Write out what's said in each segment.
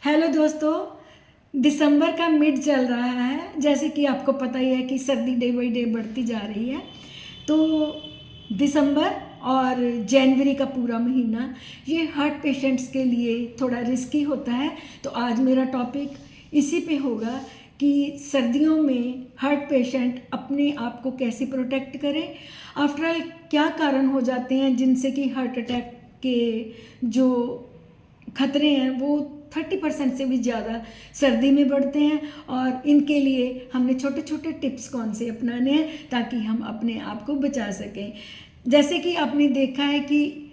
Hello दोस्तों, दिसंबर का mid चल रहा है। जैसे कि आपको पता ही है कि सर्दी डे बाई डे बढ़ती जा रही है। तो दिसंबर और जनवरी का पूरा महीना ये हार्ट पेशेंट्स के लिए थोड़ा रिस्की होता है। तो आज मेरा टॉपिक इसी पे होगा कि सर्दियों में हार्ट पेशेंट अपने आप को कैसे प्रोटेक्ट करें। आफ्टर ऑल क्या कारण हो जाते हैं जिनसे कि हार्ट अटैक के जो खतरे हैं वो 30% से भी ज़्यादा सर्दी में बढ़ते हैं। और इनके लिए हमने छोटे छोटे टिप्स कौन से अपनाने हैं ताकि हम अपने आप को बचा सकें। जैसे कि आपने देखा है कि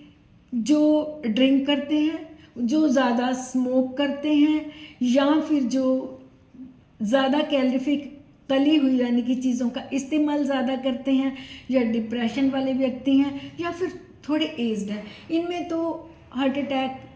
जो ड्रिंक करते हैं, जो ज़्यादा स्मोक करते हैं, या फिर जो ज़्यादा कैलोरीफिक तली हुई यानी कि चीज़ों का इस्तेमाल ज़्यादा करते हैं, या डिप्रेशन वाले व्यक्ति हैं, या फिर थोड़े एज्ड हैं, इनमें तो हार्ट अटैक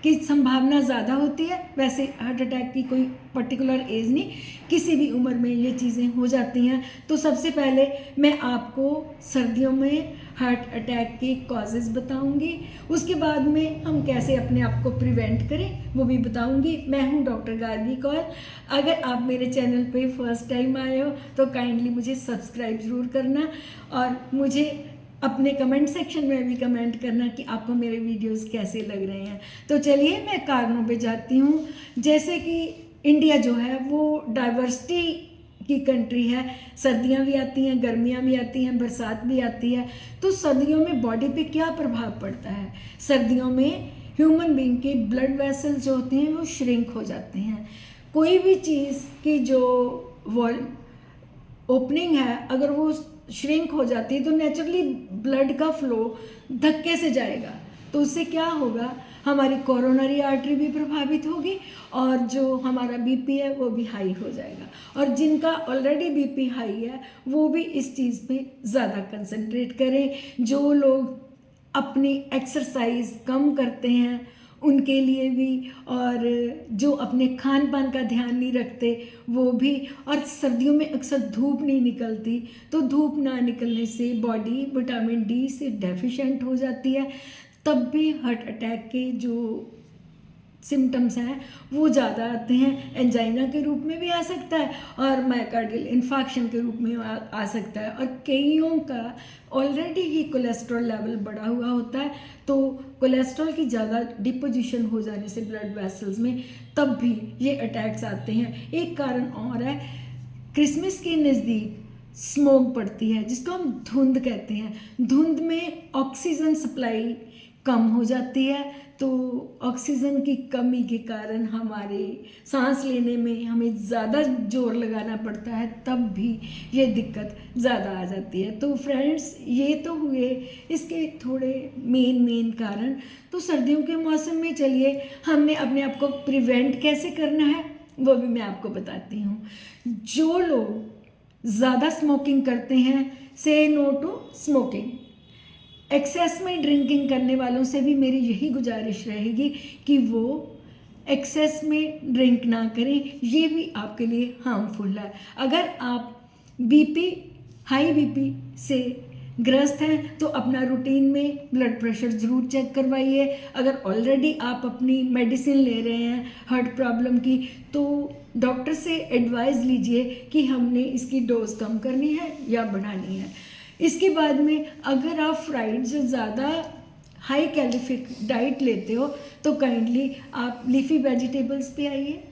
की संभावना ज़्यादा होती है। वैसे हार्ट अटैक की कोई पर्टिकुलर एज नहीं, किसी भी उम्र में ये चीज़ें हो जाती हैं। तो सबसे पहले मैं आपको सर्दियों में हार्ट अटैक के कॉजेज़ बताऊंगी। उसके बाद में हम कैसे अपने आप को प्रिवेंट करें वो भी बताऊंगी। मैं हूं डॉक्टर गार्गी कौर। अगर आप मेरे चैनल पे फर्स्ट टाइम आए हो तो काइंडली मुझे सब्सक्राइब ज़रूर करना, और मुझे अपने कमेंट सेक्शन में भी कमेंट करना कि आपको मेरे वीडियोस कैसे लग रहे हैं। तो चलिए मैं कारणों पे जाती हूँ। जैसे कि इंडिया जो है वो डाइवर्सिटी की कंट्री है। सर्दियाँ भी आती हैं, गर्मियाँ भी आती हैं, बरसात भी आती है। तो सर्दियों में बॉडी पे क्या प्रभाव पड़ता है? सर्दियों में ह्यूमन बीइंग के ब्लड वेसल्स जो होते हैं वो श्रिंक हो जाते हैं। कोई भी चीज़ की जो वॉल ओपनिंग है अगर वो श्रिंक हो जाती है तो नेचुरली ब्लड का फ्लो धक्के से जाएगा। तो उससे क्या होगा, हमारी कोरोनरी आर्टरी भी प्रभावित होगी और जो हमारा बीपी है वो भी हाई हो जाएगा। और जिनका ऑलरेडी बीपी हाई है वो भी इस चीज़ पे ज़्यादा कंसंट्रेट करें। जो लोग अपनी एक्सरसाइज कम करते हैं उनके लिए भी, और जो अपने खान पान का ध्यान नहीं रखते वो भी। और सर्दियों में अक्सर धूप नहीं निकलती, तो धूप ना निकलने से बॉडी विटामिन डी से डेफिशिएंट हो जाती है। तब भी हार्ट अटैक के जो सिम्टम्स हैं वो ज़्यादा आते हैं। एंजाइना के रूप में भी आ सकता है और मायोकार्डियल इन्फार्क्शन के रूप में आ सकता है। और कईयों का ऑलरेडी ही कोलेस्ट्रॉल लेवल बढ़ा हुआ होता है, तो कोलेस्ट्रॉल की ज़्यादा डिपोजिशन हो जाने से ब्लड वेसल्स में तब भी ये अटैक्स आते हैं। एक कारण और है, क्रिसमस के नज़दीक स्मोक पड़ती है जिसको हम धुंध कहते हैं। धुंध में ऑक्सीजन सप्लाई कम हो जाती है, तो ऑक्सीजन की कमी के कारण हमारे सांस लेने में हमें ज़्यादा जोर लगाना पड़ता है, तब भी ये दिक्कत ज़्यादा आ जाती है। तो फ्रेंड्स, ये तो हुए इसके थोड़े मेन कारण। तो सर्दियों के मौसम में चलिए हमने अपने आप को प्रिवेंट कैसे करना है वो भी मैं आपको बताती हूँ। जो लोग ज़्यादा स्मोकिंग करते हैं, से नो टू स्मोकिंग। एक्सेस में ड्रिंकिंग करने वालों से भी मेरी यही गुजारिश रहेगी कि वो एक्सेस में ड्रिंक ना करें, ये भी आपके लिए हार्मफुल है। अगर आप हाई बीपी से ग्रस्त हैं तो अपना रूटीन में ब्लड प्रेशर ज़रूर चेक करवाइए। अगर ऑलरेडी आप अपनी मेडिसिन ले रहे हैं हार्ट प्रॉब्लम की, तो डॉक्टर से एडवाइस लीजिए कि हमने इसकी डोज कम करनी है या बढ़ानी है। इसके बाद में अगर आप फ्राइड से ज़्यादा हाई कैलोरीफिक डाइट लेते हो तो काइंडली आप लीफी वेजिटेबल्स पे आइए,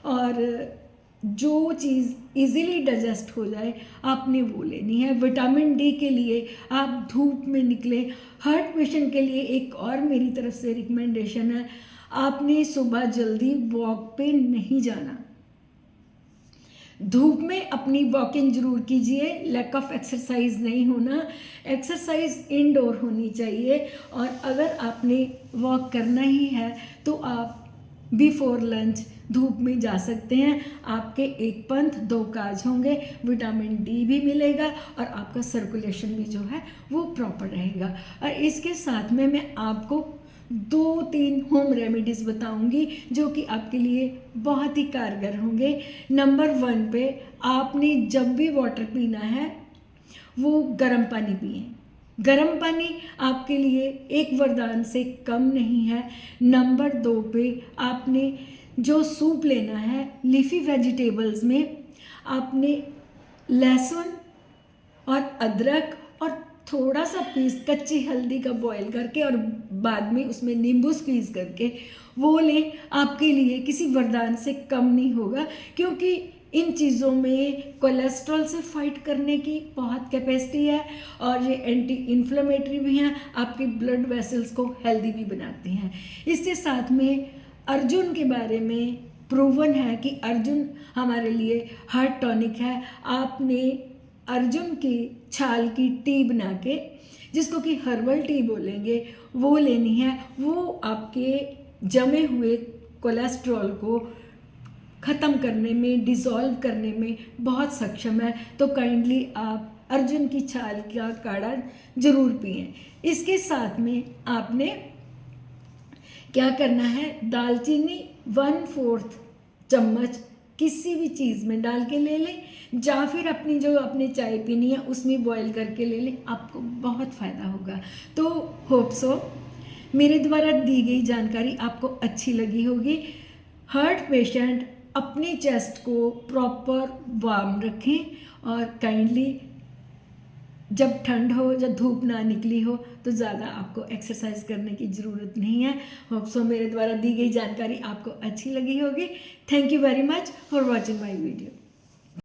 और जो चीज़ इजीली डाइजेस्ट हो जाए आपने वो लेनी है। विटामिन डी के लिए आप धूप में निकलें। हार्ट पेशेंट के लिए एक और मेरी तरफ से रिकमेंडेशन है, आपने सुबह जल्दी वॉक पे नहीं जाना। धूप में अपनी वॉकिंग जरूर कीजिए, लैक ऑफ एक्सरसाइज नहीं होना। एक्सरसाइज इंडोर होनी चाहिए। और अगर आपने वॉक करना ही है तो आप बिफोर लंच धूप में जा सकते हैं। आपके एक पंथ दो काज होंगे, विटामिन डी भी मिलेगा और आपका सर्कुलेशन भी जो है वो प्रॉपर रहेगा। और इसके साथ में मैं आपको 2-3 होम रेमेडीज़ बताऊंगी जो कि आपके लिए बहुत ही कारगर होंगे। नंबर 1 पे आपने जब भी वाटर पीना है वो गर्म पानी पिएं। गर्म पानी आपके लिए एक वरदान से कम नहीं है। नंबर 2 पे आपने जो सूप लेना है लीफी वेजिटेबल्स में, आपने लहसुन और अदरक और थोड़ा सा पीस कच्ची हल्दी का बॉईल करके और बाद में उसमें नींबू स्क्वीज करके वो लें। आपके लिए किसी वरदान से कम नहीं होगा, क्योंकि इन चीज़ों में कोलेस्ट्रॉल से फाइट करने की बहुत कैपेसिटी है और ये एंटी इन्फ्लेमेटरी भी हैं, आपके ब्लड वेसल्स को हेल्दी भी बनाते हैं। इसके साथ में अर्जुन के बारे में प्रूवन है कि अर्जुन हमारे लिए हार्ट टॉनिक है। आपने अर्जुन की छाल की टी बना के, जिसको कि हर्बल टी बोलेंगे, वो लेनी है। वो आपके जमे हुए कोलेस्ट्रॉल को ख़त्म करने में, डिज़ोल्व करने में बहुत सक्षम है। तो काइंडली आप अर्जुन की छाल का काढ़ा ज़रूर पिएं। इसके साथ में आपने क्या करना है, दालचीनी 1/4 चम्मच किसी भी चीज़ में डाल के ले लें, या फिर अपनी जो आपने चाय पीनी है उसमें बॉईल करके ले लें, आपको बहुत फ़ायदा होगा। तो होप सो मेरे द्वारा दी गई जानकारी आपको अच्छी लगी होगी। हार्ट पेशेंट अपने चेस्ट को प्रॉपर वार्म रखें और काइंडली जब ठंड हो, जब धूप ना निकली हो, तो ज़्यादा आपको एक्सरसाइज करने की ज़रूरत नहीं है। होप सो मेरे द्वारा दी गई जानकारी आपको अच्छी लगी होगी। Thank you very much for watching my video.